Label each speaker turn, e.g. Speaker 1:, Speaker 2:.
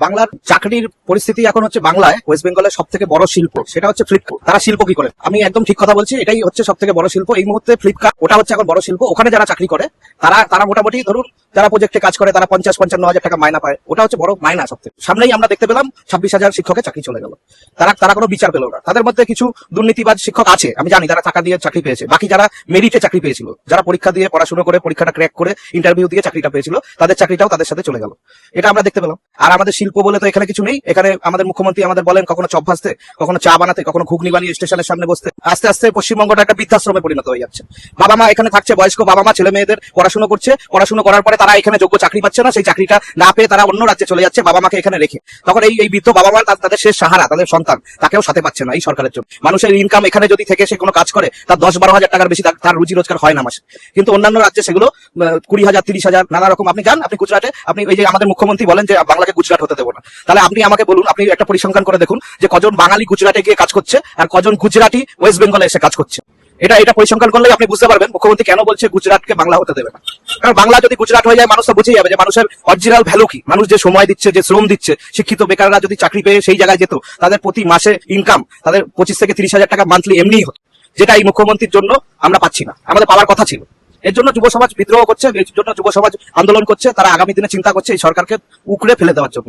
Speaker 1: বাংলার চাকরির পরিস্থিতি এখন হচ্ছে বাংলায় ওয়েস্ট বেঙ্গলের সব থেকে বড় শিল্প সেটা হচ্ছে ফ্লিপকার্ট। তারা শিল্প কি করে? আমি একদম ঠিক কথা বলছি, এটাই হচ্ছে সব থেকে বড় শিল্প এই মুহূর্তে ফ্লিপকার্ট। ওটা হচ্ছে এখন বড় শিল্প। ওখানে যারা চাকরি করে তারা মোটামুটি ধরুন যারা প্রজেক্টে কাজ করে তারা 50-55 হাজার টাকা মাইনা পায়। ওটা হচ্ছে বড় মাইনা সব থেকে। সামনেই আমরা দেখতে পেলাম 26,000 শিক্ষকের চাকরি চলে গেল। তারা কোনো বিচার পেল না। তাদের মধ্যে কিছু দুর্নীতিবাজ শিক্ষক আছে, আমি জানি, তারা টাকা দিয়ে চাকরি পেয়েছে। বাকি যারা মেরিটে চাকরি পেয়েছিল, যারা পরীক্ষা দিয়ে পড়াশোনা করে পরীক্ষাটা ক্র্যাক করে ইন্টারভিউ দিয়ে চাকরিটা পেয়েছিল, তাদের চাকরিটাও তাদের সাথে চলে গেল। এটা আমরা দেখতে পেলাম। আর আমাদের শিল্প বলে তো এখানে কিছু নেই। এখানে আমাদের মুখ্যমন্ত্রী আমাদের বলেন কখনো চপ ভাজতে, কখনো চা বানাতে, কখনো ঘুগনি বানিয়ে স্টেশনের সামনে বসতে। আস্তে আস্তে পশ্চিমবঙ্গটা একটা বৃদ্ধাশ্রমে পরিণত হয়ে যাচ্ছে। বাবা মা এখানে থাকছে, বয়স্ক বাবা মা ছেলে মেয়েদের পড়াশোনা করছে, পড়াশোনা করার পরে তারা এখানে যোগ্য চাকরি পাচ্ছে না, সেই চাকরিটা না পেয়ে তারা অন্য রাজ্যে চলে যাচ্ছে বাবা মাকে এখানে রেখে। তখন এই বৃদ্ধ বাবা মা তাদের শেষ সাহারা, তাদের সন্তান, তাকেও সাথে পাচ্ছে না এই সরকারের জন্য। মানুষের ইনকাম এখানে যদি থেকে সে কোনো কাজ করে তার 10-12 হাজার টাকার বেশি তার রুজি রোজগার হয় না মাসে। কিন্তু অন্যান্য রাজ্যে সেগুলো 20,000, 30,000 নানা রকম। আপনি যান, আপনি গুজরাটে, আপনি ওই যে আমাদের মুখ্যমন্ত্রী বলেন যে বাংলাকে গুজরাট হতে দেবো না, তাহলে আপনি আমাকে বলুন, আপনি একটা পরিসংখ্যান করে দেখুন যে কজন বাঙালি গুজরাটে গিয়ে কাজ করছে আর কজন গুজরাটি ওয়েস্ট বেঙ্গলে এসে কাজ করছে। এটা পরিসংখ্যান করলে আপনি বুঝতে পারবেন মুখ্যমন্ত্রী কেন বলছে গুজরাটকে বাংলা হতে দেবে না। কারণ বাংলা যদি গুজরাট হয়ে যায় মানুষ তো বুঝেই যাবে যে মানুষের অরিজিনাল ভ্যালু কি। মানুষ যে সময় দিচ্ছে, যে শ্রম দিচ্ছে, শিক্ষিত বেকাররা যদি চাকরি পেয়ে সেই জায়গায় যেত, তাদের প্রতি মাসে ইনকাম তাদের 25 থেকে 30 হাজার টাকা মান্থলি এমনিই হতো, যেটা এই মুখ্যমন্ত্রীর জন্য আমরা পাচ্ছি না। আমাদের পাওয়ার কথা ছিল। এর জন্য যুব সমাজ বিদ্রোহ করছে, এর জন্য যুব সমাজ আন্দোলন করছে। তারা আগামী দিনে চিন্তা করছে এই সরকারকে উকড়ে ফেলে দেওয়ার জন্য।